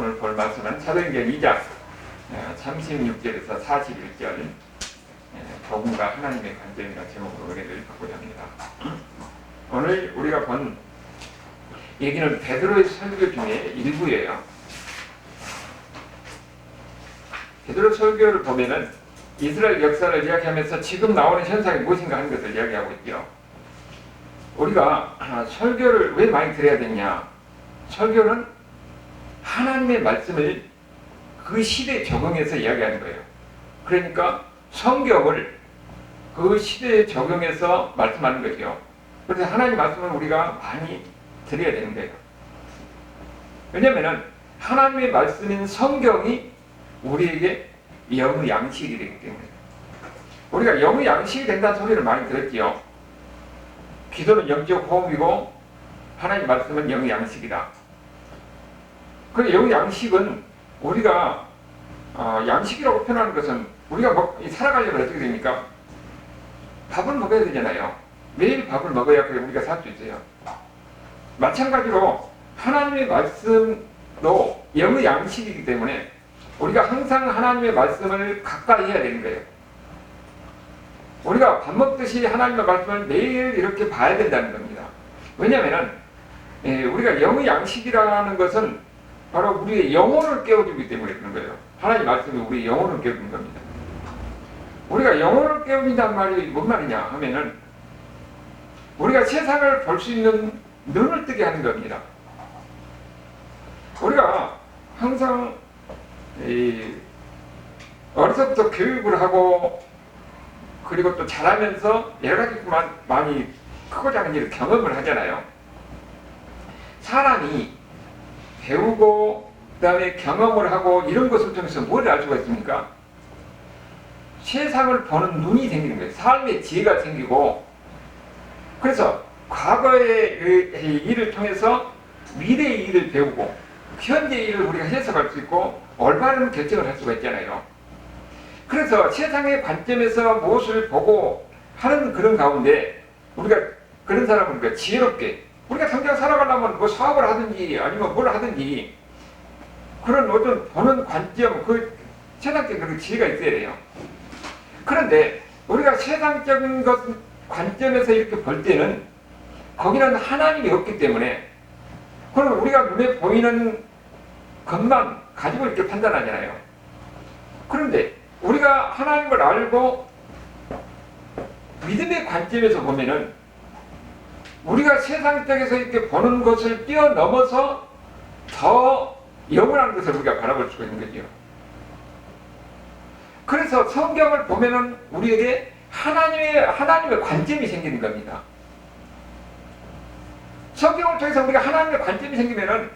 오늘 볼 말씀은 사도행전 2장 36절에서 41절 복음과 하나님의 관점이라는 제목으로 은혜를 받고자 합니다. 오늘 우리가 본 얘기는 베드로의 설교 중에 일부예요. 베드로 설교를 보면은 이스라엘 역사를 이야기하면서 지금 나오는 현상이 무엇인가 하는 것을 이야기하고 있죠. 우리가 설교를 왜 많이 들어야 되냐? 설교는 하나님의 말씀을 그 시대에 적용해서 이야기하는 거예요. 그러니까 성경을 그 시대에 적용해서 말씀하는 거죠. 그래서 하나님 말씀을 우리가 많이 드려야 되는 거예요. 왜냐하면 하나님의 말씀인 성경이 우리에게 영의 양식이 되기 때문에 우리가 영의 양식이 된다는 소리를 많이 들었지요. 기도는 영적 호흡이고 하나님 말씀은 영의 양식이다. 그 영의 양식은 우리가 양식이라고 표현하는 것은 우리가 살아가려면 어떻게 됩니까? 밥을 먹어야 되잖아요. 매일 밥을 먹어야 우리가 살 수 있어요. 마찬가지로 하나님의 말씀도 영의 양식이기 때문에 우리가 항상 하나님의 말씀을 가까이 해야 되는 거예요. 우리가 밥 먹듯이 하나님의 말씀을 매일 이렇게 봐야 된다는 겁니다. 왜냐하면 우리가 영의 양식이라는 것은 바로 우리의 영혼을 깨워주기 때문에 그런 거예요. 하나님 말씀이 우리의 영혼을 깨우는 겁니다. 우리가 영혼을 깨우는다는 말이 뭔 말이냐 하면은 우리가 세상을 볼 수 있는 눈을 뜨게 하는 겁니다. 우리가 항상 어려서부터 교육을 하고 그리고 또 자라면서 여러 가지 많이 크고 작은 일을 경험을 하잖아요. 사람이 배우고 그 다음에 경험을 하고 이런 것을 통해서 뭘 알 수가 있습니까? 세상을 보는 눈이 생기는 거예요. 삶의 지혜가 생기고 그래서 과거의 일을 통해서 미래의 일을 배우고 현재의 일을 우리가 해석할 수 있고 올바른 결정을 할 수가 있잖아요. 그래서 세상의 관점에서 무엇을 보고 하는 그런 가운데 우리가 그런 사람은 우리가 지혜롭게 우리가 당장 살아가려면 뭐 사업을 하든지 아니면 뭘 하든지 그런 어떤 보는 관점 그 세상적인 그런 지혜가 있어야 돼요. 그런데 우리가 세상적인 것 관점에서 이렇게 볼 때는 거기는 하나님이 없기 때문에 그럼 우리가 눈에 보이는 것만 가지고 이렇게 판단하잖아요. 그런데 우리가 하나님을 알고 믿음의 관점에서 보면은 우리가 세상적에서 이렇게 보는 것을 뛰어넘어서 더 영원한 것을 우리가 바라볼 수가 있는 거죠. 그래서 성경을 보면은 우리에게 하나님의 관점이 생기는 겁니다. 성경을 통해서 우리가 하나님의 관점이 생기면은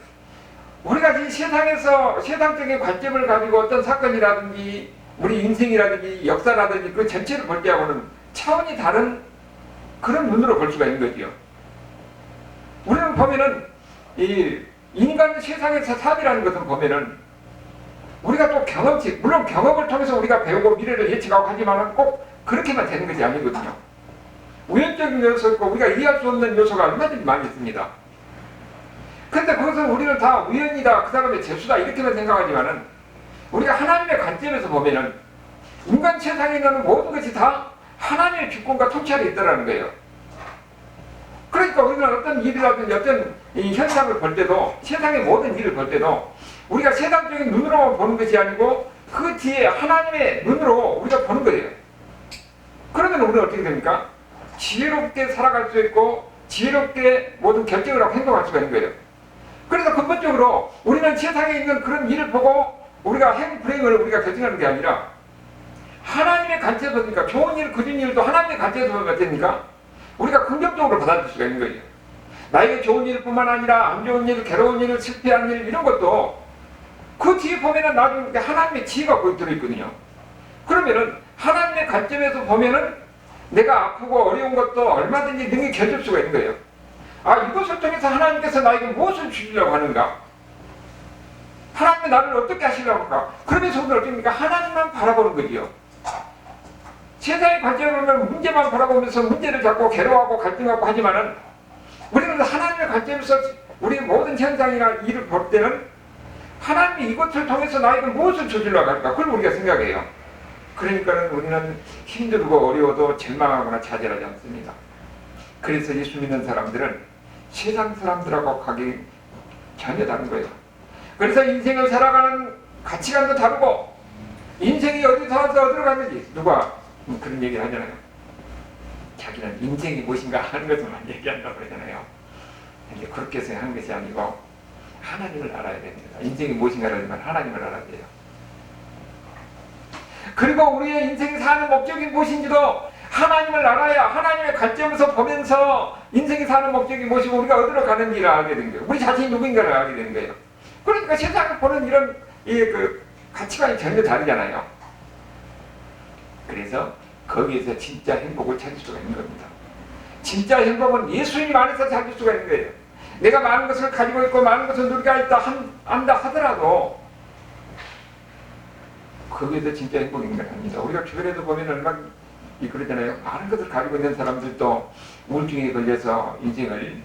우리가 이 세상에서 세상적인 관점을 가지고 어떤 사건이라든지 우리 인생이라든지 역사라든지 그 전체를 볼 때하고는 차원이 다른 그런 눈으로 볼 수가 있는 거죠. 우리는 보면은 이 인간 세상에서 삶이라는 것을 보면은 우리가 또 경험치, 물론 경험을 통해서 우리가 배우고 미래를 예측하고 하지만은 꼭 그렇게만 되는 것이 아니거든요. 우연적인 요소 있고 우리가 이해할 수 없는 요소가 얼마든지 많이 있습니다. 그런데 그것은 우리는 다 우연이다, 그 사람의 재수다 이렇게만 생각하지만은 우리가 하나님의 관점에서 보면은 인간 세상에 있는 모든 것이 다 하나님의 주권과 통치 아래 있다는 거예요. 그러니까 우리는 어떤 일이라든지 어떤 이 현상을 볼 때도 세상의 모든 일을 볼 때도 우리가 세상적인 눈으로만 보는 것이 아니고 그 뒤에 하나님의 눈으로 우리가 보는 거예요. 그러면 우리는 어떻게 됩니까? 지혜롭게 살아갈 수 있고 지혜롭게 모든 결정을 하고 행동할 수가 있는 거예요. 그래서 근본적으로 우리는 세상에 있는 그런 일을 보고 우리가 행, 불행을 우리가 결정하는 게 아니라 하나님의 관점에서 보니까 좋은 일, 그런 일도 하나님의 관점에서 보면 어떻습니까? 우리가 긍정적으로 받아들일 수가 있는 거예요. 나에게 좋은 일뿐만 아니라 안 좋은 일, 괴로운 일, 실패한 일 이런 것도 그 뒤에 보면은 나중에 하나님의 지혜가 거기 들어있거든요. 그러면은 하나님의 관점에서 보면은 내가 아프고 어려운 것도 얼마든지 능히 견딜 수가 있는 거예요. 아, 이것을 통해서 하나님께서 나에게 무엇을 주시려고 하는가? 하나님이 나를 어떻게 하시려고 할까? 그러면서 우리는 어떻습니까? 하나님만 바라보는 거지요. 세상의 관점을 보면 문제만 바라보면서 문제를 잡고 괴로워하고 갈등하고 하지만은 우리는 하나님의 관점에서 우리 모든 현상이나 일을 볼 때는 하나님이 이것을 통해서 나에게 무엇을 저질러 갈까? 그걸 우리가 생각해요. 그러니까 우리는 힘들고 어려워도 절망하거나 좌절하지 않습니다. 그래서 예수 믿는 사람들은 세상 사람들하고 가기 전혀 다른 거예요. 그래서 인생을 살아가는 가치관도 다르고, 인생이 어디서 와서 어디로 갔는지 누가 그런 얘기를 하잖아요. 자기는 인생이 무엇인가 하는 것만 얘기한다고 그러잖아요. 근데 그렇게 해서 하는 것이 아니고 하나님을 알아야 됩니다. 인생이 무엇인가를 알면 하나님을 알아야 돼요. 그리고 우리의 인생이 사는 목적이 무엇인지도 하나님을 알아야 하나님의 관점에서 보면서 인생이 사는 목적이 무엇이고 우리가 어디로 가는지를 알게 되는 거예요. 우리 자신이 누구인가를 알게 되는 거예요. 그러니까 세상을 보는 이런 가치관이 전혀 다르잖아요. 그래서 거기에서 진짜 행복을 찾을 수가 있는 겁니다. 진짜 행복은 예수님 안에서 찾을 수가 있는 거예요. 내가 많은 것을 가지고 있고 많은 것을 누리가 있다 한다 하더라도 거기에서 진짜 행복인 걸 합니다. 우리가 주변에도 보면 얼마나 그러잖아요. 많은 것을 가지고 있는 사람들도 우울증에 걸려서 인생을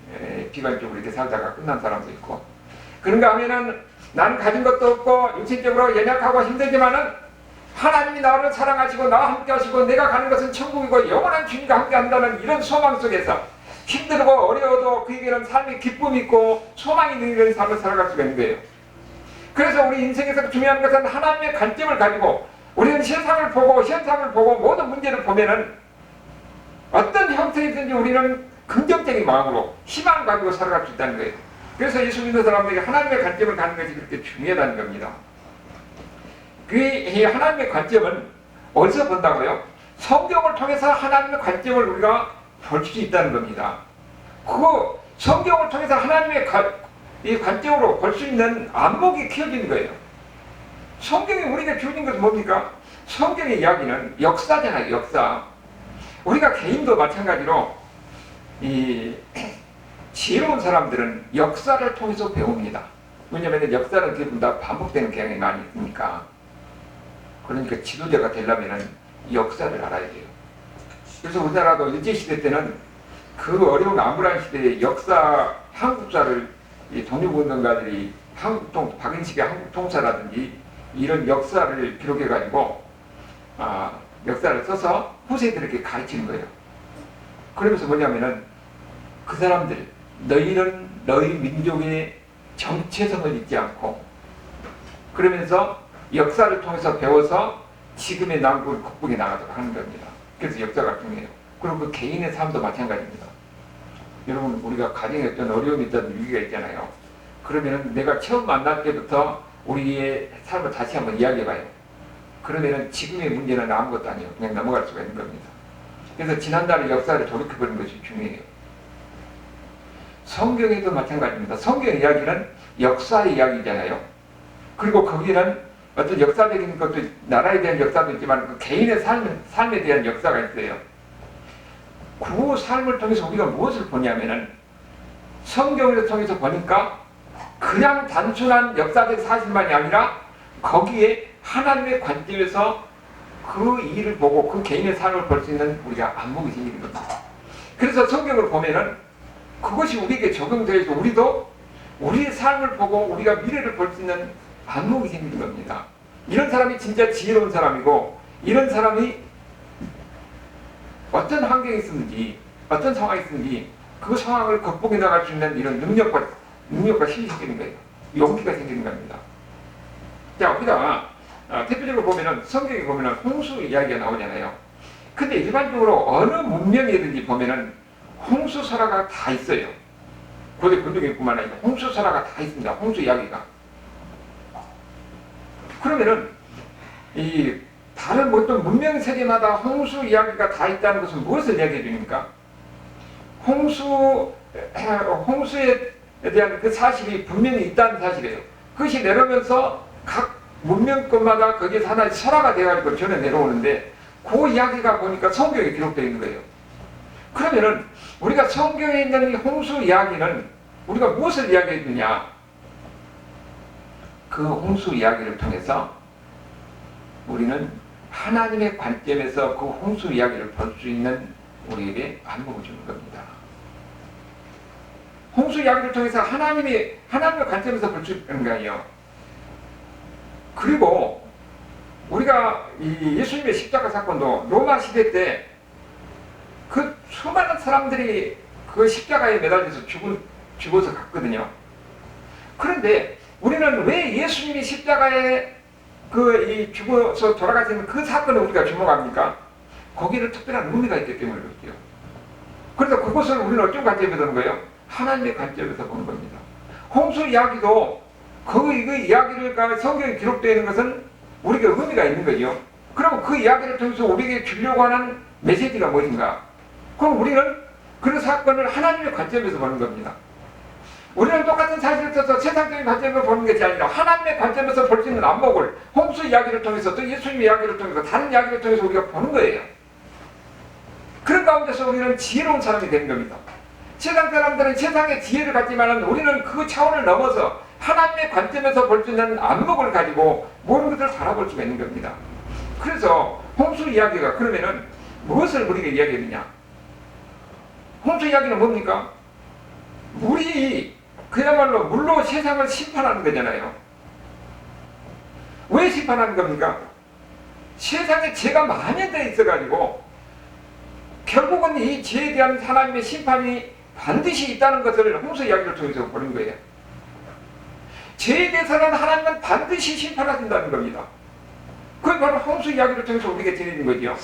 비관적으로 이렇게 살다가 끝난 사람도 있고, 그런가 하면은 나는 가진 것도 없고 육신적으로 연약하고 힘들지만은 하나님이 나를 사랑하시고 나와 함께 하시고 내가 가는 것은 천국이고 영원한 주님과 함께 한다는 이런 소망 속에서 힘들고 어려워도 그에게는 삶의 기쁨이 있고 소망이 있는 이런 삶을 살아갈 수가 있는 거예요. 그래서 우리 인생에서 중요한 것은 하나님의 관점을 가지고 우리는 세상을 보고 현상을 보고 모든 문제를 보면은 어떤 형태이든지 우리는 긍정적인 마음으로 희망을 가지고 살아갈 수 있다는 거예요. 그래서 예수 믿는 사람들에게 하나님의 관점을 갖는 것이 그렇게 중요하다는 겁니다. 그 하나님의 관점은 어디서 본다고요? 성경을 통해서 하나님의 관점을 우리가 볼 수 있다는 겁니다. 그 성경을 통해서 하나님의 관점으로 볼 수 있는 안목이 키워지는 거예요. 성경이 우리에게 주어진 것은 뭡니까? 성경의 이야기는 역사잖아요. 역사. 우리가 개인도 마찬가지로 지혜로운 사람들은 역사를 통해서 배웁니다. 왜냐하면 역사는 대부분 다 반복되는 경향이 많이 있으니까. 그러니까 지도자가 되려면 역사를 알아야 돼요. 그래서 우리나라도 일제시대 때는 그 어려운 암울한 시대의 역사, 한국사를 독립운동가들이 박인식의 한국통사라든지 이런 역사를 기록해가지고 역사를 써서 후세들에게 가르치는 거예요. 그러면서 뭐냐면은 그 사람들, 너희는 너희 민족의 정체성을 잊지 않고 그러면서 역사를 통해서 배워서 지금의 남북을 극복해 나가도록 하는 겁니다. 그래서 역사가 중요해요. 그리고 그 개인의 삶도 마찬가지입니다. 여러분, 우리가 가정에 어떤 어려움이 있다든 위기가 있잖아요. 그러면은 내가 처음 만날 때부터 우리의 삶을 다시 한번 이야기해봐요. 그러면은 지금의 문제는 아무것도 아니에요. 그냥 넘어갈 수가 있는 겁니다. 그래서 지난날의 역사를 돌이켜보는 것이 중요해요. 성경에도 마찬가지입니다. 성경 이야기는 역사의 이야기잖아요. 그리고 거기는 어떤 역사적인 것도, 나라에 대한 역사도 있지만 그 개인의 삶에 대한 역사가 있어요. 그 삶을 통해서 우리가 무엇을 보냐면은 성경을 통해서 보니까 그냥 단순한 역사적 사실만이 아니라 거기에 하나님의 관점에서 그 일을 보고 그 개인의 삶을 볼 수 있는 우리가 안목이 생기는 겁니다. 그래서 성경을 보면은 그것이 우리에게 적용되어서 우리도 우리의 삶을 보고 우리가 미래를 볼 수 있는 안목이 생기는 겁니다. 이런 사람이 진짜 지혜로운 사람이고, 이런 사람이 어떤 환경에 있었는지, 어떤 상황에 있었는지 그 상황을 극복해 나갈 수 있는 이런 능력과 힘이 생기는 거예요. 용기가 생기는 겁니다. 자, 우리가 대표적으로 보면은 성경에 보면은 홍수 이야기가 나오잖아요. 근데 일반적으로 어느 문명이든지 보면은 홍수 설화가 다 있어요. 고대 근동에뿐만 아니라 홍수 설화가 다 있습니다. 홍수 이야기가. 그러면은 이 다른 어떤 문명 세계마다 홍수 이야기가 다 있다는 것은 무엇을 이야기해 줍니까? 홍수에 대한 그 사실이 분명히 있다는 사실이에요. 그것이 내려오면서 각 문명권마다 거기에서 하나의 설화가 되어가지고 전해 내려오는데 그 이야기가 보니까 성경에 기록되어 있는 거예요. 그러면은 우리가 성경에 있는 이 홍수 이야기는 우리가 무엇을 이야기해 주냐? 그 홍수 이야기를 통해서 우리는 하나님의 관점에서 그 홍수 이야기를 볼 수 있는 우리에게 안목을 주는 겁니다. 홍수 이야기를 통해서 하나님의 관점에서 볼 수 있는 거예요. 그리고 우리가 이 예수님의 십자가 사건도 로마 시대 때 그 수많은 사람들이 그 십자가에 매달려서 죽어서 갔거든요. 그런데 우리는 왜 예수님이 십자가에 죽어서 돌아가시는 그 사건을 우리가 주목합니까? 거기는 특별한 의미가 있기 때문에 그렇죠. 그래서 그것을 우리는 어떤 관점에서 보는 거예요? 하나님의 관점에서 보는 겁니다. 홍수 이야기도 그 이야기를 성경에 기록되어 있는 것은 우리에게 의미가 있는 거죠. 그럼 그 이야기를 통해서 우리에게 주려고 하는 메시지가 무엇인가? 그럼 우리는 그 사건을 하나님의 관점에서 보는 겁니다. 우리는 똑같은 사실을 써서 세상적인 관점에서 보는 것이 아니라 하나님의 관점에서 볼 수 있는 안목을 홍수 이야기를 통해서 또 예수님의 이야기를 통해서 다른 이야기를 통해서 우리가 보는 거예요. 그런 가운데서 우리는 지혜로운 사람이 되는 겁니다. 세상 사람들은 세상의 지혜를 갖지만 우리는 그 차원을 넘어서 하나님의 관점에서 볼 수 있는 안목을 가지고 모든 것을 살아볼 수가 있는 겁니다. 그래서 홍수 이야기가 그러면은 무엇을 우리에게 이야기했느냐? 홍수 이야기는 뭡니까? 물이 그야말로 물로 세상을 심판하는 거잖아요. 왜 심판하는 겁니까? 세상에 죄가 만연되어 있어가지고 결국은 이 죄에 대한 하나님의 심판이 반드시 있다는 것을 홍수 이야기를 통해서 보는 거예요. 죄에 대해서는 하나님은 반드시 심판하신다는 겁니다. 그게 바로 홍수 이야기를 통해서 우리에게 들리는 거죠.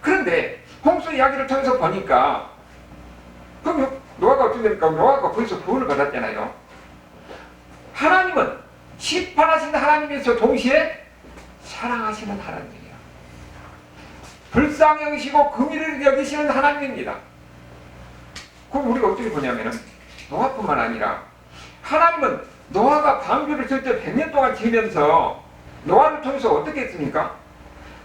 그런데 홍수 이야기를 통해서 보니까 그럼 노아가 어떻게 됩니까? 노아가 거기서 구원을 받았잖아요. 하나님은 심판하시는 하나님이면서 동시에 사랑하시는 하나님이에요. 불쌍히 여기시고 긍휼을 여기시는 하나님입니다. 그럼 우리가 어떻게 보냐면은 노아뿐만 아니라 하나님은 노아가 방주를 절대 100년 동안 지으면서 노아를 통해서 어떻게 했습니까?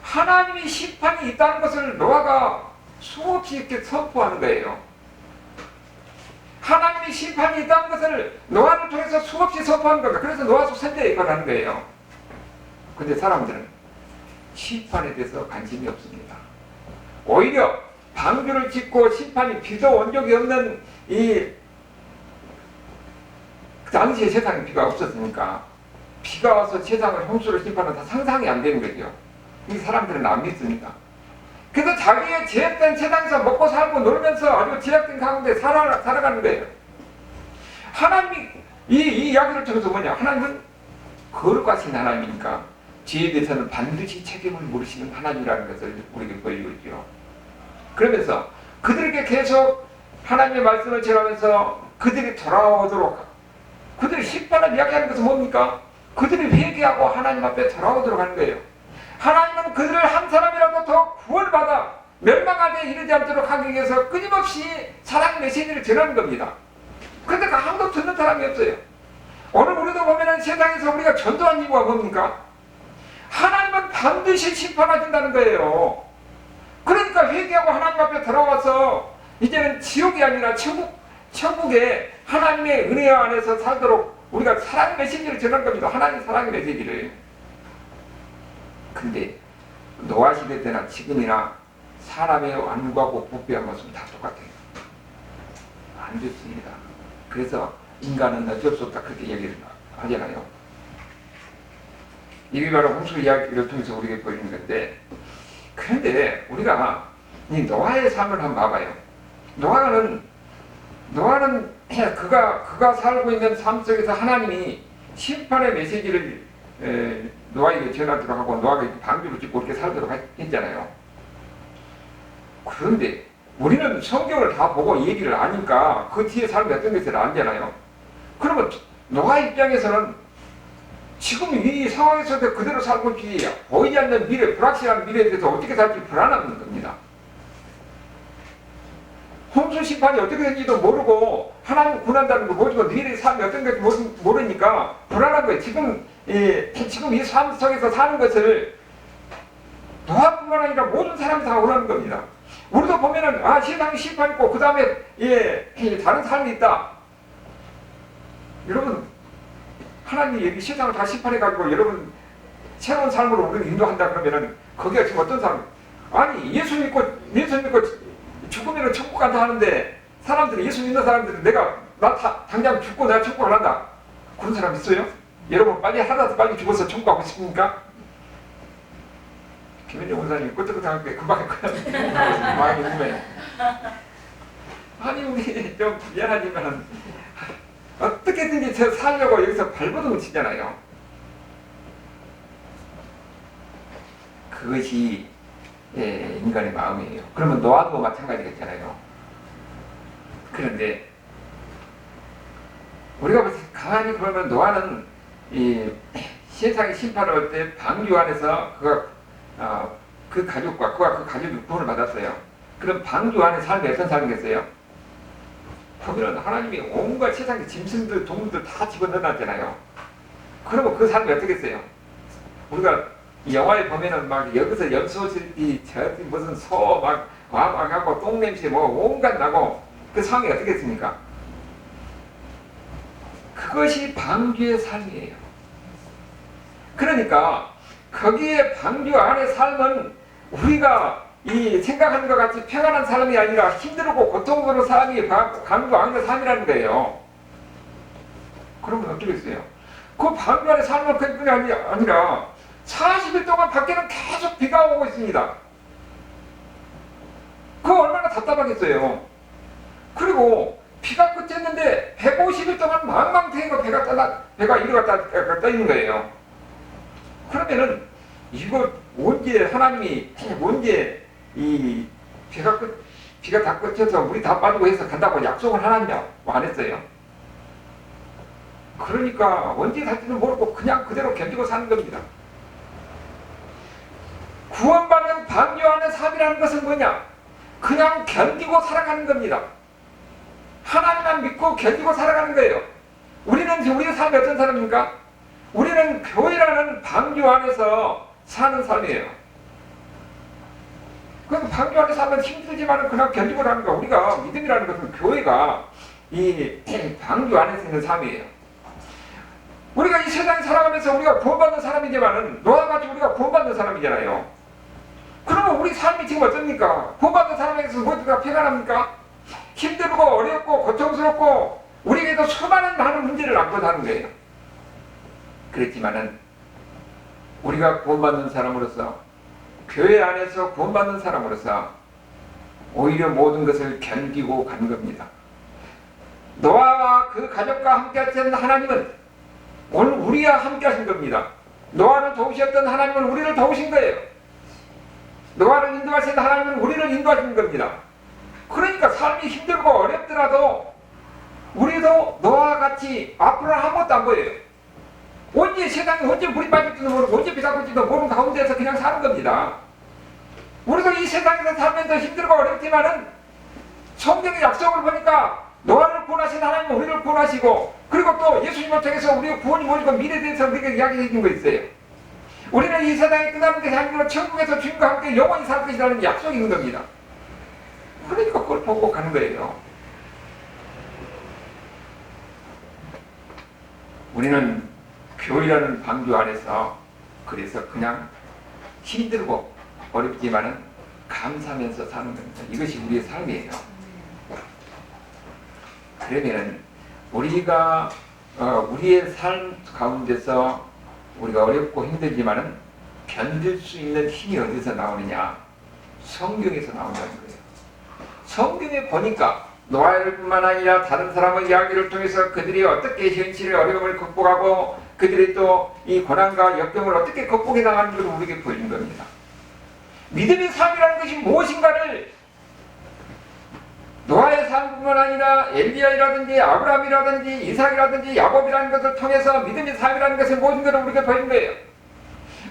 하나님이 심판이 있다는 것을 노아가 수없이 이렇게 선포하는 거예요. 하나님이 심판이 있다는 것을 노아를 통해서 수없이 선포하는 겁니다. 그래서 노아서 선지자의 역할을 하는 거예요. 근데 사람들은 심판에 대해서 관심이 없습니다. 오히려 방주를 짓고 심판이 비도 온 적이 없는 이 당시에 세상에 비가 없었으니까 비가 와서 세상을 홍수를 심판은 다 상상이 안 되는 거죠. 이 사람들은 안 믿습니다. 그래서 자기의 제약된 세상에서 먹고 살고 놀면서 아주 제약된 가운데 살아가는 거예요. 하나님이 이 이야기를 통해서 뭐냐? 하나님은 거룩하신 하나님이니까 죄에 대해서는 반드시 책임을 물으시는 하나님이라는 것을 우리에게 보이고 있죠. 그러면서 그들에게 계속 하나님의 말씀을 전하면서 그들이 돌아오도록, 그들이 심판을 이야기하는 것은 뭡니까? 그들이 회개하고 하나님 앞에 돌아오도록 하는 거예요. 하나님은 그들을 한 사람이라도 더 구원받아 멸망하게 이르지 않도록 하기 위해서 끊임없이 사랑 메시지를 전하는 겁니다. 그런데 그 아무도 듣는 사람이 없어요. 오늘 우리도 보면은 세상에서 우리가 전도한 이유가 뭡니까? 하나님은 반드시 심판하신다는 거예요. 그러니까 회개하고 하나님 앞에 돌아와서 이제는 지옥이 아니라 천국에 하나님의 은혜 안에서 살도록 우리가 사랑 메시지를 전한 겁니다. 하나님 사랑의 메시지를. 근데 노아 시대 때나 지금이나 사람의 완구하고 부패한 것은 다 똑같아요. 안 좋습니다. 그래서 인간은 어쩔 수 없다 그렇게 얘기를 하잖아요. 이게 바로 홍수 이야기를 통해서 우리에게 보이는 건데, 그런데 우리가 이 노아의 삶을 한번 봐봐요. 노아는 그가 살고 있는 삶 속에서 하나님이 심판의 메시지를 노아에게 전하도록 하고 노아가 방주를 짓고 그렇게 살도록 했잖아요. 그런데 우리는 성경을 다 보고 얘기를 아니까 그 뒤에 삶이 어떤 것을 알잖아요. 그러면 노아 입장에서는 지금 이 상황에서도 그대로 살고 있지 보이지 않는 미래, 불확실한 미래에 대해서 어떻게 살지 불안한 겁니다. 홍수 심판이 어떻게 되는지도 모르고 하나님 구한다는 거 모르고 미래의 삶이 어떤 건지 모르니까 불안한 거예요. 지금 이 삶 속에서 사는 것을 노아뿐만 아니라 모든 사람이 다 원하는 겁니다. 우리도 보면은 세상이 심판 있고 그 다음에 다른 삶이 있다. 여러분 하나님이 여기 세상을 다 심판해가지고 여러분 새로운 삶으로 우리를 인도한다 그러면은 거기가 지금 어떤 삶? 아니 예수 믿고 죽으면 천국 간다 하는데 사람들이 예수 믿는 사람들은 나 당장 죽고 내가 천국 안 한다. 그런 사람 있어요? 여러분 빨리 하라도 빨리 죽어서 천국 가고 싶습니까? 김현정 원사님이 끄떡끄떡하게 금방 할 거야. 마음이 궁금해. 아니 우리 좀 미안하지만 어떻게든지 저 살려고 여기서 발버둥을 치잖아요. 그것이 인간의 마음이에요. 그러면 노아도 마찬가지겠잖아요. 그런데 우리가 가만히 보면 노아는 이 세상의 심판을 할 때 방주 안에서 그 가족과 그와 그 가족이 구원을 받았어요. 그럼 방주 안에 삶이 어떤 삶이겠어요? 보면 하나님이 온갖 세상의 짐승들, 동물들 다 집어넣어놨잖아요. 그러면 그 삶이 어떻겠어요? 우리가 이 영화에 보면은 막 여기서 염소들이 저 무슨 소 막 와가고 똥냄새 뭐 온갖 나고 그 상황이 어떻겠습니까? 그것이 방주의 삶이에요. 그러니까 거기에 방주 안의 삶은 우리가 이 생각하는 것 같이 평안한 삶이 아니라 힘들고 고통스러운 삶이 방주 안의 삶이라는 거예요. 그러면 어떻겠어요? 그 방주 안의 삶은 그게 아니라 40일 동안 밖에는 계속 비가 오고 있습니다. 그거 얼마나 답답하겠어요. 그리고 비가 그쳤는데 150일 동안 망망대해가 배가 이리 갔다 떠 있는 거예요. 그러면은 이거 언제 하나님이 언제 이 비가 다 그쳐서 물이 다 빠지고 해서 간다고 약속을 하나냐? 안 했어요. 그러니까 언제 살지는 모르고 그냥 그대로 견디고 사는 겁니다. 구원받는 방주 안의 삶이라는 것은 뭐냐? 그냥 견디고 살아가는 겁니다. 하나님만 믿고 견디고 살아가는 거예요. 우리의 삶이 어떤 사람입니까? 우리는 교회라는 방주 안에서 사는 삶이에요. 그래서 방주 안에 살면 힘들지만 그냥 견디고 사는 거. 우리가 믿음이라는 것은 교회가 이 방주 안에서 있는 삶이에요. 우리가 이 세상에 살아가면서 우리가 구원받는 사람이지만은 노아같이 우리가 구원받는 사람이잖아요. 그러면 우리 삶이 지금 어떻습니까? 구원받는 사람에게서 뭐가 평안합니까? 힘들고 어렵고 고통스럽고 우리에게도 수많은 많은 문제를 안고 사는 거예요. 그렇지만은 우리가 구원받는 사람으로서 교회 안에서 구원받는 사람으로서 오히려 모든 것을 견디고 가는 겁니다. 노아와 그 가족과 함께 하셨던 하나님은 오늘 우리와 함께 하신 겁니다. 노아를 도우셨던 하나님은 우리를 도우신 거예요. 노아를 인도하신 하나님은 우리를 인도하신 겁니다. 그러니까 삶이 힘들고 어렵더라도 우리도 노아와 같이 앞으로는 아무것도 안 보여요. 언제 세상에 언제 물이 빠질지도 모르고 언제 비가 올지도 모르는 가운데서 그냥 사는 겁니다. 우리도 이 세상에서 살면서 힘들고 어렵지만은 성경의 약속을 보니까 노아를 구원하신 하나님은 우리를 구원하시고 그리고 또 예수님을 통해서 우리의 구원이 뭐고 미래에 대해서 우리에게 이야기해 준 거 있어요. 우리는 이 세상에 끝나는 것이 아니라 천국에서 주님과 함께 영원히 살 것이라는 약속이 있는 겁니다. 그러니까 그걸 보고 가는 거예요. 우리는 교회라는 방주 안에서 그래서 그냥 힘들고 어렵지만은 감사하면서 사는 겁니다. 이것이 우리의 삶이에요. 그러면은 우리가 우리의 삶 가운데서 우리가 어렵고 힘들지만은 견딜 수 있는 힘이 어디서 나오느냐? 성경에서 나온다는 거예요. 성경에 보니까 노아를 뿐만 아니라 다른 사람의 이야기를 통해서 그들이 어떻게 현실의 어려움을 극복하고 그들이 또 이 고난과 역경을 어떻게 극복해 나가는 것을 우리에게 보여준 겁니다. 믿음의 삶이라는 것이 무엇인가를 노아의 삶뿐만 아니라 엘리야라든지 아브라함이라든지 이삭이라든지 야곱이라는 것을 통해서 믿음의 삶이라는 것이 모든 것을 우리에게 보인 거예요.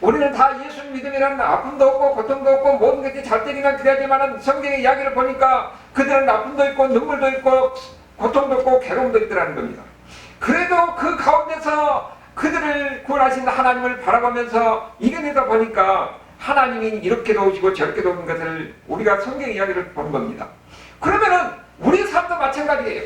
우리는 다 예수 믿음이라는 아픔도 없고 고통도 없고 모든 것이 잘 되기만 그래야지만 성경의 이야기를 보니까 그들은 아픔도 있고 눈물도 있고 고통도 있고 괴로움도 있더라는 겁니다. 그래도 그 가운데서 그들을 구원하신 하나님을 바라보면서 이겨내다 보니까 하나님이 이렇게 도우시고 저렇게 도우는 것을 우리가 성경 이야기를 보는 겁니다. 그러면은 우리 삶도 마찬가지예요.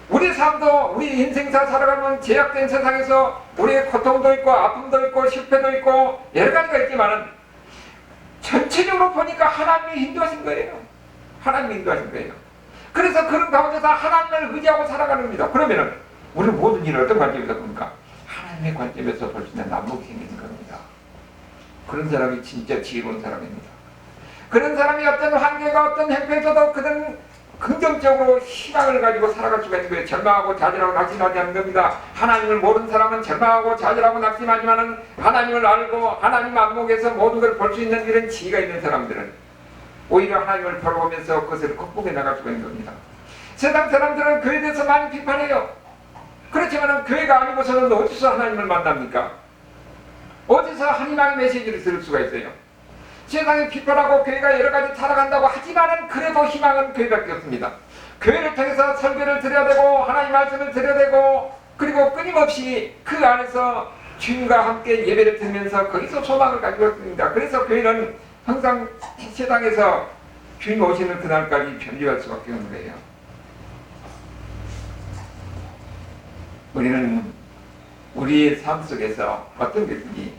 우리 삶도 우리 인생사 살아가면 제약된 세상에서 우리의 고통도 있고 아픔도 있고 실패도 있고 여러 가지가 있지만은 전체적으로 보니까 하나님이 인도하신 거예요. 하나님이 인도하신 거예요. 그래서 그런 가운데서 하나님을 의지하고 살아가는 겁니다. 그러면은 우리는 모든 일을 어떤 관점에서 봅니까? 하나님 하나님의 관점에서 볼 수 있는 난목이 생기는 겁니다. 그런 사람이 진짜 지혜로운 사람입니다. 그런 사람이 어떤 환경과 어떤 형편에서도 그들은 긍정적으로 희망을 가지고 살아갈 수가 있는 거예요. 절망하고 좌절하고 낙심하지 않는 겁니다. 하나님을 모르는 사람은 절망하고 좌절하고 낙심하지만은 하나님을 알고 하나님 안목에서 모든 걸 볼 수 있는 이런 지혜가 있는 사람들은 오히려 하나님을 바라보면서 그것을 극복해 나갈 수가 있는 겁니다. 세상 사람들은 교회에 대해서 많이 비판해요. 그렇지만 교회가 아니고서는 어디서 하나님을 만납니까? 어디서 희망의 메시지를 들을 수가 있어요? 세상에 비판하고 교회가 여러가지 살아간다고 하지만은 그래도 희망은 교회밖에 없습니다. 교회를 통해서 설교를 드려야 되고 하나님 말씀을 드려야 되고 그리고 끊임없이 그 안에서 주님과 함께 예배를 드리면서 거기서 소망을 가지고 있습니다. 그래서 교회는 항상 세상에서 주님 오시는 그날까지 존재할 수밖에 없는 거예요. 우리는 우리의 삶 속에서 어떤 것인지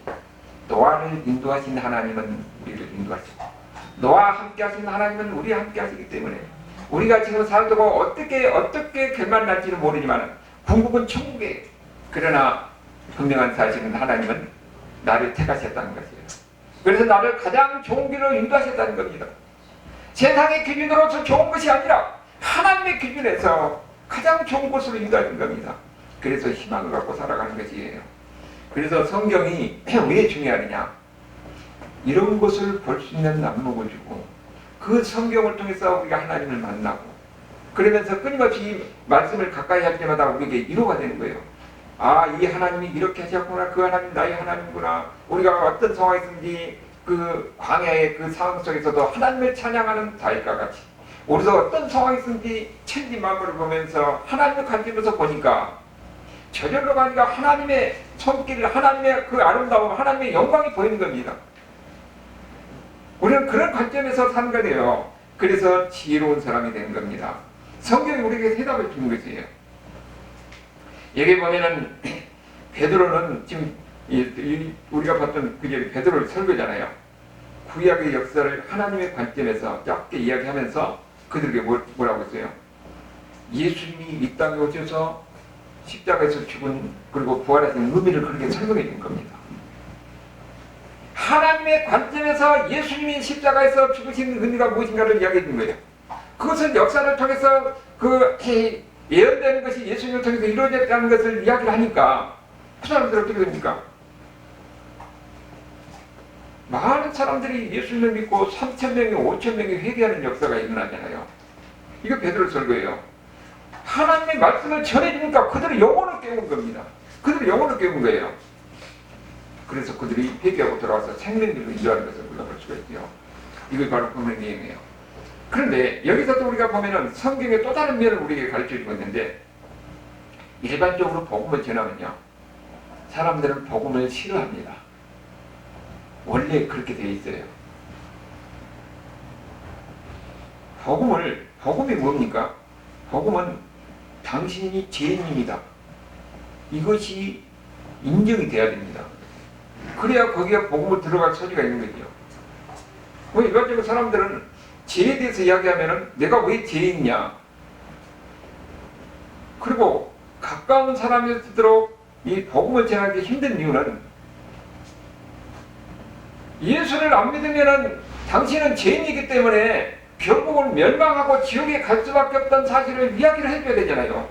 노아를 인도하신 하나님은 우리를 인도하시고 노아와 함께 하신 하나님은 우리와 함께 하시기 때문에 우리가 지금 살고 어떻게 결말 날지는 모르지만 궁극은 천국에 그러나 분명한 사실은 하나님은 나를 택하셨다는 것이에요. 그래서 나를 가장 좋은 길로 인도하셨다는 겁니다. 세상의 기준으로서 좋은 것이 아니라 하나님의 기준에서 가장 좋은 곳으로 인도하신 겁니다. 그래서 희망을 갖고 살아가는 것이에요. 그래서 성경이 왜 중요하느냐? 이런 것을 볼 수 있는 안목을 주고 그 성경을 통해서 우리가 하나님을 만나고 그러면서 끊임없이 말씀을 가까이 할 때마다 우리에게 위로가 되는 거예요. 아, 이 하나님이 이렇게 하셨구나. 그 하나님 나의 하나님이구나. 우리가 어떤 상황이든지 그 광야의 그 상황 속에서도 하나님을 찬양하는 다윗과 같이 우리도 어떤 상황이든지 천지 만물을 보면서 하나님을 관점에서 보니까 저절로 가니까 하나님의 손길, 하나님의 그 아름다움, 하나님의 영광이 보이는 겁니다. 우리는 그런 관점에서 사는 거예요. 그래서 지혜로운 사람이 되는 겁니다. 성경이 우리에게 해답을 주는 것이에요. 여기 보면은 베드로는 지금 우리가 봤던 그게 베드로를 설교잖아요. 구약의 역사를 하나님의 관점에서 짧게 이야기하면서 그들에게 뭐라고 했어요? 예수님이 이 땅에 오셔서 십자가에서 죽은 그리고 부활하신 의미를 그렇게 설명해 준 겁니다. 하나님의 관점에서 예수님이 십자가에서 죽으신 의미가 무엇인가를 이야기해 준 거예요. 그것은 역사를 통해서 그 예언되는 것이 예수님을 통해서 이루어졌다는 것을 이야기를 하니까 그 사람들 어떻게 됩니까? 많은 사람들이 예수님을 믿고 3,000명이 5,000명이 회개하는 역사가 일어나잖아요. 이거 베드로 설교예요. 하나님의 말씀을 전해주니까 그들의 영혼을 깨운 겁니다. 그들의 영혼을 깨운 거예요. 그래서 그들이 회개하고 돌아와서 생명길로 인도하는 것을 우리가 볼 수가 있죠. 이걸 바로 보는 내용이에요. 그런데 여기서도 우리가 보면은 성경의 또 다른 면을 우리에게 가르쳐주고 있는데 일반적으로 복음을 전하면요. 사람들은 복음을 싫어합니다. 원래 그렇게 되어 있어요. 복음이 뭡니까? 복음은 당신이 죄인입니다. 이것이 인정이 돼야 됩니다. 그래야 거기에 복음을 들어갈 소리가 있는 거죠. 뭐 일반적으로 사람들은 죄에 대해서 이야기하면은 내가 왜 죄인이냐? 그리고 가까운 사람일수록 이 복음을 전하기 힘든 이유는 예수를 안 믿으면은 당신은 죄인이기 때문에 결국은 멸망하고 지옥에 갈 수밖에 없다는 사실을 이야기를 해줘야 되잖아요.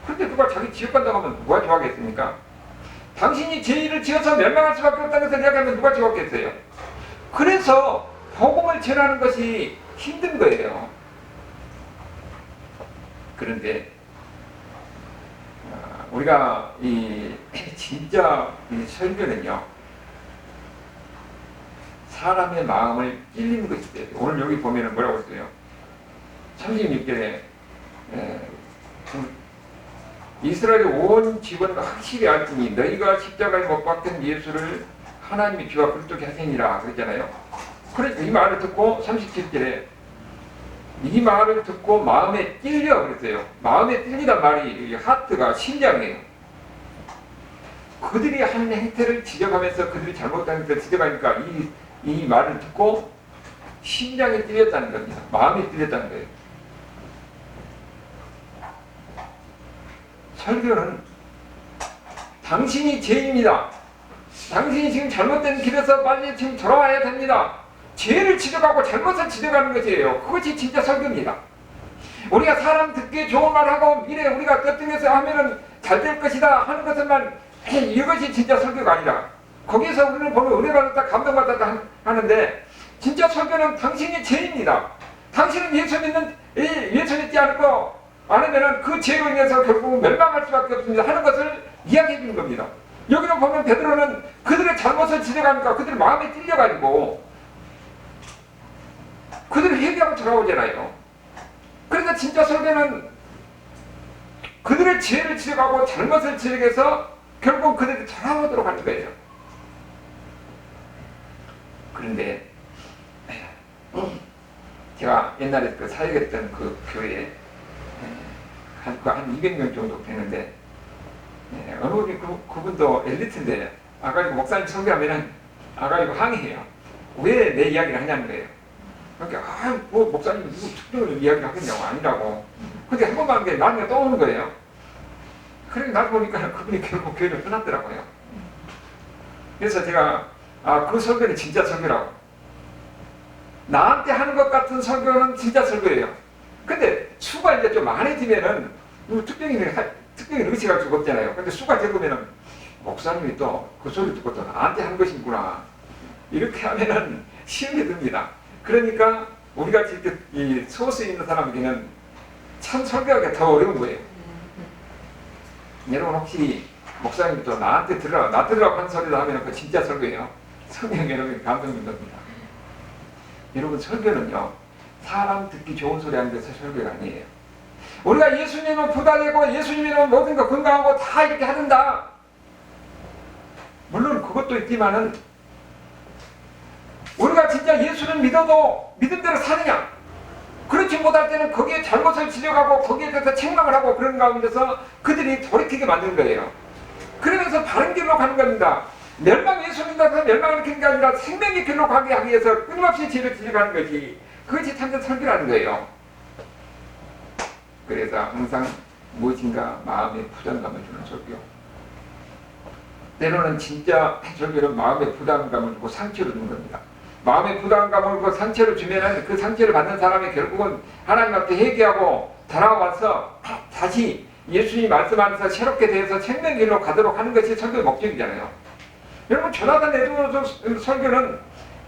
그런데 누가 자기 지옥 간다고 하면 누가 좋아하겠습니까? 당신이 죄를 지어서 멸망할 수밖에 없다는 것을 이야기하면 누가 좋았겠어요? 그래서 복음을 전하는 것이 힘든 거예요. 그런데 우리가 진짜 이 설교는요, 사람의 마음을 찔리는 것이 돼요. 오늘 여기 보면은 뭐라고 했어요? 36절에 이스라엘 온 집은 확실히 알지니 너희가 십자가에 못 박힌 예수를 하나님이 주와 그리스도께 하시니라 그랬잖아요. 그래서 이 말을 듣고 37절에 이 말을 듣고 마음에 찔려 그랬어요. 마음에 찔리단 말이 하트가 심장이에요. 그들이 한 행태를 지적하면서 그들이 잘못한 것을 지적하니까 이 말을 듣고 심장이 찔렸다는 겁니다. 마음이 찔렸다는 거예요. 설교는 당신이 죄인입니다. 당신이 지금 잘못된 길에서 빨리 지금 돌아와야 됩니다. 죄를 지적하고 잘못을 지적하는 것이에요. 그것이 진짜 설교입니다. 우리가 사람 듣기 좋은 말하고 미래 우리가 뜻등에서 하면은 잘 될 것이다 하는 것을만 이것이 진짜 설교가 아니라, 거기서 우리는 보면 은혜 받았다 감동받았다 하는데, 진짜 설교는 당신이 죄입니다. 당신은 예수 믿지 않으면은 그 죄로 인해서 결국 멸망할 수밖에 없습니다 하는 것을 이야기해 주는 겁니다. 여기는 보면 베드로는 그들의 잘못을 지적하니까 그들의 마음에 찔려가지고 그들을 회개하고 돌아오잖아요. 그래서 진짜 설교는 그들의 죄를 지적하고 잘못을 지적해서 결국 그들이 돌아오도록 하는 거예요. 그런데 제가 옛날에 그 사역했던 그 교회에 한 200명 정도 되는데, 어느 분이 그분도 엘리트인데 아가지고 목사님 설교하면은 아가지고 항의해요. 왜 내 이야기를 하냐는 거예요. 그러니까 뭐 목사님 누구 특별히 이야기를 하겠냐고. 아니라고. 근데 한 번만 한 게 나중에 또 오는 거예요. 그러니까 나중에 보니까 그분이 결국 교회를 떠났더라고요. 그래서 제가 그 설교는 진짜 설교라고. 나한테 하는 것 같은 설교는 진짜 설교예요. 근데 수가 이제 좀 많아지면은 특별히 의식할 수가 없잖아요. 근데 수가 적으면은 목사님이 또 그 소리 듣고 또 나한테 하는 것이구나, 이렇게 하면은 시험이 듭니다. 그러니까 우리가 지금 이 소수에 있는 사람에게는 참 설교하기가 더 어려운 거예요. 여러분 혹시 목사님이 또 나 들으라고 하는 소리를 하면 그 진짜 설교예요. 성령 여러분이 감동인 겁니다. 여러분 설교는요, 사람 듣기 좋은 소리 하는 데서 설교가 아니에요. 우리가 예수님은 부다되고 예수님은 모든 거 건강하고 다 이렇게 하는다. 물론 그것도 있지만은 우리가 진짜 예수를 믿어도 믿은 대로 사느냐? 그렇지 못할 때는 거기에 잘못을 지적하고 거기에 대해서 책망을 하고 그런 가운데서 그들이 돌이키게 만든 거예요. 그러면서 바른 길로 가는 겁니다. 예수 믿는다고 멸망을 키는 게 아니라 생명의 길로 가게 하기 위해서 끊임없이 죄를 지적하는 것이, 그것이 참된 설교라는 거예요. 그래서 항상 무엇인가 마음에 부담감을 주는 설교. 때로는 진짜 설교는 마음에 부담감을 주고 상처를 주는 겁니다. 마음에 부담감을 주고 상처를 주면은 그 상처를 받는 사람이 결국은 하나님 앞에 회개하고 돌아와서 다시 예수님이 말씀하면서 새롭게 되어서 생명길로 가도록 하는 것이 설교의 목적이잖아요. 여러분 조나단 에드워드 설교는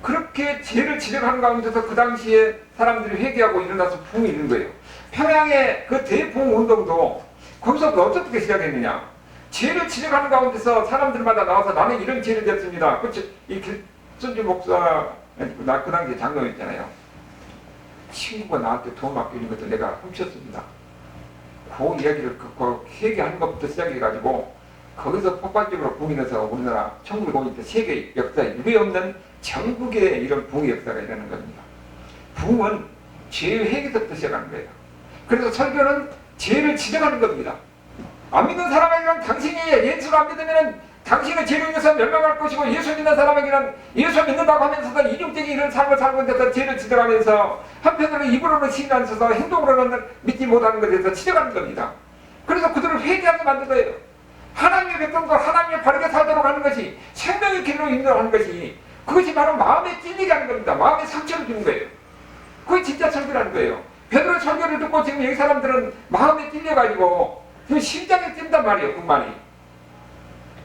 그렇게 죄를 지적하는 가운데서 그 당시에 사람들이 회개하고 일어나서 부흥이 있는 거예요. 평양의 그 대부흥 운동도 거기서 어떻게 시작했느냐? 죄를 지적하는 가운데서 사람들마다 나와서 나는 이런 죄를 졌습니다. 이 길선주 목사, 나 그 당시에 장로였잖아요. 친구가 나한테 돈 맡기는 것도 내가 훔쳤습니다. 그 이야기를 그 회개하는 것부터 시작해가지고 거기서 폭발적으로 부흥이 나서 우리나라 1950년대 세계 역사에 유례 없는 전국의 이런 부흥의 역사가 일어나는 겁니다. 부흥은 죄의 회개부터 시작하는 거예요. 그래서 설교는 죄를 지적하는 겁니다. 안 믿는 사람에게는 당신이 예수를 안 믿으면 당신의 죄로 인해서 멸망할 것이고, 예수 믿는 사람에게는 예수 믿는다고 하면서도 이중적인 이런 삶을 살고 있는데서 죄를 지적하면서 한편으로는 입으로는 신앙하면서 행동으로는 믿지 못하는 것에 대해서 지적하는 겁니다. 그래서 그들을 회개하게 만든 거예요. 하나님의 백성도 하나님의 바르게 살도록 하는 것이, 생명의 길로 인도하는 것이, 그것이 바로 마음에 찔리게 하는 겁니다. 마음에 상처를 주는 거예요. 그게 진짜 설교라는 거예요. 베드로의 설교를 듣고 지금 여기 사람들은 마음에 찔려가지고 지금 심장에 찐단 말이에요. 그 말이.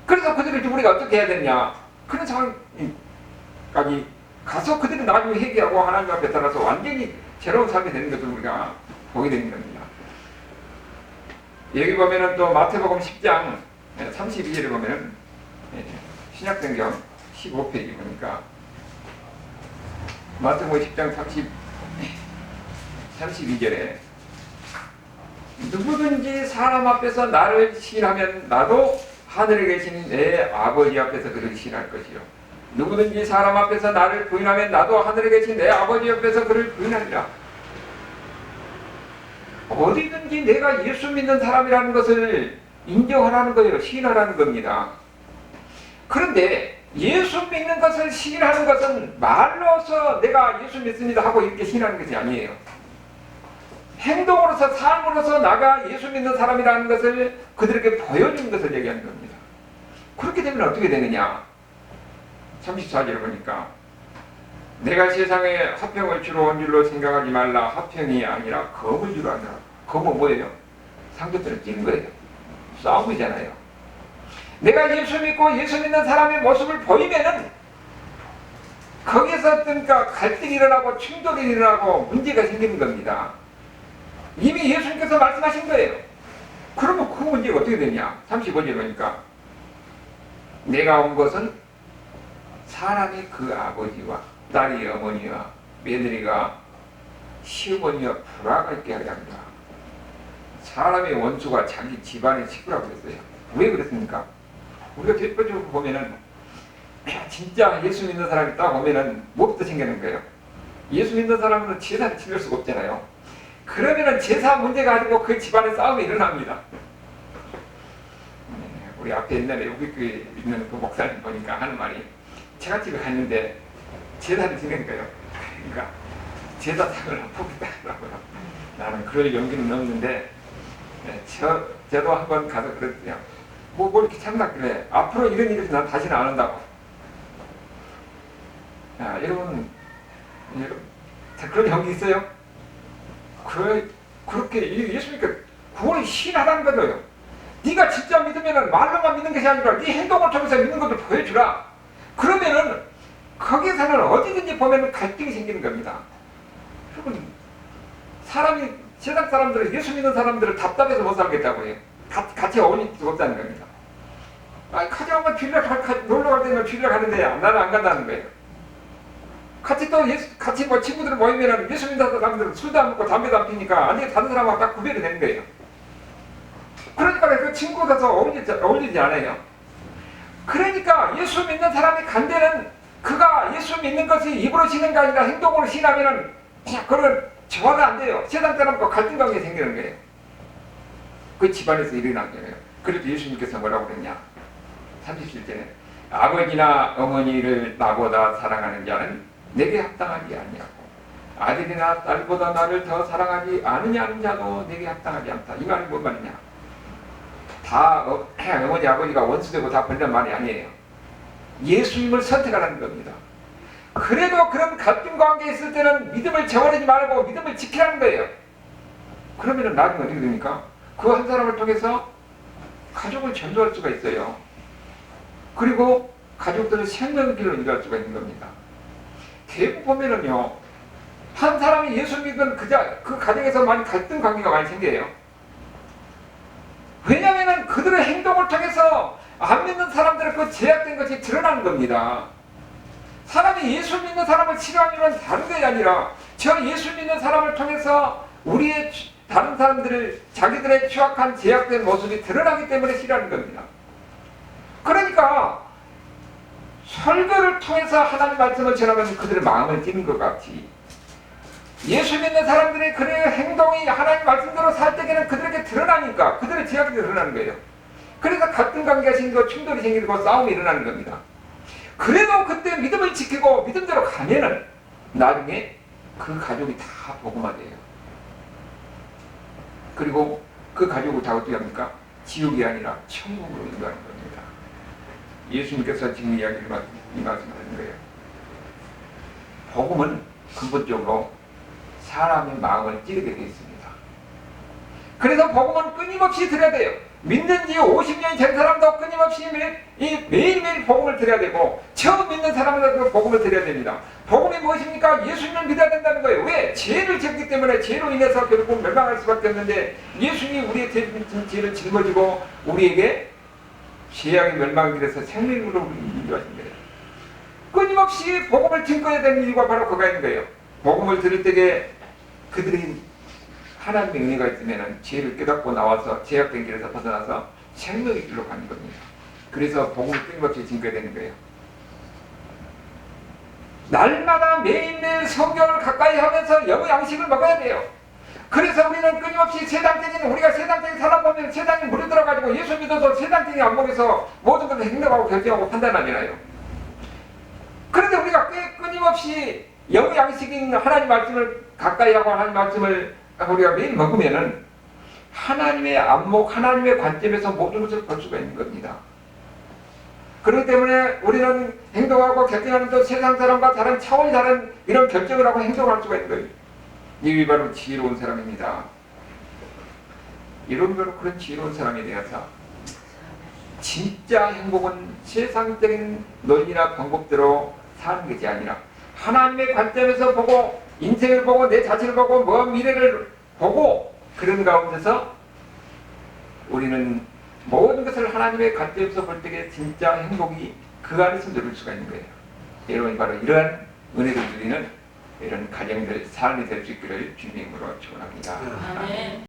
그래서 그들을 우리가 어떻게 해야 되냐, 그런 상황까지 가서 그들이 나중에 회개하고 하나님 앞에 따라서 완전히 새로운 삶이 되는 것을 우리가 보게 되는 겁니다. 여기 보면은 또 마태복음 10장 32절에 보면은 신약성경 15페이지 보니까 마태복음 10장 32절에 누구든지 사람 앞에서 나를 시인하면 나도 하늘에 계신 내 아버지 앞에서 그를 시인할 것이요, 누구든지 사람 앞에서 나를 부인하면 나도 하늘에 계신 내 아버지 앞에서 그를 부인하리라. 어디든지 내가 예수 믿는 사람이라는 것을 인정하라는 거예요. 시인하라는 겁니다. 그런데 예수 믿는 것을 시인하는 것은 말로서 내가 예수 믿습니다 하고 이렇게 시인하는 것이 아니에요. 행동으로서, 삶으로서 나가 예수 믿는 사람이라는 것을 그들에게 보여주는 것을 얘기하는 겁니다. 그렇게 되면 어떻게 되느냐? 34절을 보니까 내가 세상에 화평을 주로 온 줄로 생각하지 말라. 화평이 아니라 검을 주로 하더라. 검은 뭐예요? 상대편을 찌는 거예요. 싸움이잖아요. 내가 예수 믿고 예수 믿는 사람의 모습을 보이면은 거기서 그러니까 갈등이 일어나고 충돌이 일어나고 문제가 생기는 겁니다. 이미 예수님께서 말씀하신 거예요. 그러면 그 문제가 어떻게 되냐? 35절 보니까 내가 온 것은 사람이 그 아버지와 딸이 어머니와 며느리가 시어머니와 부하가 있게 하려 합니다. 사람의 원수가 자기 집안의 식구라고 그랬어요. 왜 그랬습니까? 우리가 대표적으로 보면은 진짜 예수 믿는 사람이 딱 오면은 뭐부터 생기는 거예요? 예수 믿는 사람은 제사를 지낼 수가 없잖아요. 그러면은 제사 문제 가지고 그 집안에 싸움이 일어납니다. 우리 앞에 옛날에 우리교회 있는 그 목사님 보니까 하는 말이 제갓집에 갔는데 제사를 지낸 거예요. 그러니까 제사상을 포기하더라고요. 나는 그럴 용기는 없는데 저도 한번 가서 그랬어요. 뭐 이렇게 참났길래 앞으로 이런 일이 난 다시는 안 한다고. 야, 여러분 그런 형이 있어요? 그렇게 예수님께 그걸 신하다는 거예요. 네가 진짜 믿으면 말로만 믿는 것이 아니라 네 행동을 통해서 믿는 것을 보여주라. 그러면은 거기서는 어디든지 보면 갈등이 생기는 겁니다. 여러분 사람이 세상 사람들은 예수 믿는 사람들을 답답해서 못 살겠다고 해요. 같이 어울릴 수 없다는 겁니다. 아니 가져오면 놀러 갈 때는 주일날 가는데 나는 안 간다는 거예요. 같이 뭐 친구들 모이면은 예수 믿는 사람들은 술도 안 먹고 담배도 안 피니까 아니 다른 사람하고 딱 구별이 되는 거예요. 그러니까 그 친구들서 어울리지 않아요. 그러니까 예수 믿는 사람이 간 데는 그가 예수 믿는 것이 입으로 신는 게 아니라 행동으로 신하면은 그런 조화가 안 돼요. 세상 사람과 갈등 관계 생기는 거예요. 그 집안에서 일어난 거예요. 그래도 예수님께서 뭐라고 그랬냐? 37절에 아버지나 어머니를 나보다 사랑하는 자는 내게 합당하지 아니하고 아들이나 딸보다 나를 더 사랑하지 않으냐는 자도 내게 합당하지 않다. 이 말이 뭔 말이냐? 다 어머니 아버지가 원수되고 다 벌란 말이 아니에요. 예수님을 선택하라는 겁니다. 그래도 그런 갈등 관계에 있을 때는 믿음을 저버리지 말고 믿음을 지키라는 거예요. 그러면 나중에 어떻게 됩니까? 그 한 사람을 통해서 가족을 전도할 수가 있어요. 그리고 가족들은 생명의 길로 일할 수가 있는 겁니다. 대부분 보면은요, 한 사람이 예수 믿은 그 가정에서 많이 갈등 관계가 많이 생겨요. 왜냐하면 그들의 행동을 통해서 안 믿는 사람들의 그 제약된 것이 드러나는 겁니다. 사람이 예수 믿는 사람을 싫어하면 다른 게 아니라 저 예수 믿는 사람을 통해서 우리의 다른 사람들을 자기들의 취약한 제약된 모습이 드러나기 때문에 싫어하는 겁니다. 그러니까 설교를 통해서 하나님 말씀을 전하면 그들의 마음을 찌는 것 같이 예수 믿는 사람들의 그의 행동이 하나님 말씀대로 살 때에는 그들에게 드러나니까 그들의 제약이 드러나는 거예요. 그래서 갈등 관계가 생기고 충돌이 생기고 싸움이 일어나는 겁니다. 그래도 그때 믿음을 지키고 믿음대로 가면은 나중에 그 가족이 다 복음화 돼요. 그리고 그 가족을 다 어떻게 합니까? 지옥이 아니라 천국으로 인도하는 겁니다. 예수님께서 지금 이 말씀하는 거예요. 복음은 근본적으로 사람의 마음을 찌르게 되어 있습니다. 그래서 복음은 끊임없이 들어야 돼요. 믿는 지 50년이 된 사람도 끊임없이 매일매일 복음을 드려야 되고 처음 믿는 사람은 그 복음을 드려야 됩니다. 복음이 무엇입니까? 예수님을 믿어야 된다는 거예요. 왜? 죄를 지었기 때문에 죄로 인해서 결국 멸망할 수밖에 없는데 예수님이 우리의 죄를 짊어지고 우리에게 죄악의 멸망을 위해서 생명으로 인도하신 거예요. 끊임없이 복음을 증거해야 되는 이유가 바로 그가 있는 거예요. 복음을 들을 때에 그들이 하나님의 은혜가 있으면 죄를 깨닫고 나와서 죄악된 길에서 벗어나서 생명의 길로 가는 겁니다. 그래서 복음을 끊임없이 증거되는 거예요. 날마다 매일매일 성경을 가까이 하면서 영의 양식을 먹어야 돼요. 그래서 우리는 끊임없이 세상적인 우리가 세상적인 사람 보면 세상에 물들어가지고 예수 믿어서 세상적인 안목에서 모든 것을 행동하고 결정하고 판단하잖아요. 그런데 우리가 끊임없이 영의 양식인 하나님 말씀을 가까이 하고 하나님 말씀을 우리가 매일 먹으면은 하나님의 안목, 하나님의 관점에서 모든 것을 볼 수가 있는 겁니다. 그렇기 때문에 우리는 행동하고 결정하는 또 세상 사람과 다른 차원이 다른 이런 결정을 하고 행동할 수가 있는 거예요. 이게 바로 지혜로운 사람입니다. 이런 바로 그런 지혜로운 사람이 되어서 진짜 행복은 세상적인 논리나 방법대로 사는 것이 아니라 하나님의 관점에서 보고 인생을 보고 내 자신을 보고 먼 미래를 보고 그런 가운데서 우리는 모든 것을 하나님의 관점에서 볼 때에 진짜 행복이 그 안에서 누릴 수가 있는 거예요. 여러분이 바로 이러한 은혜를 누리는 이런 가정들 삶이 될 수 있기를 주님으로 축원합니다. 아멘.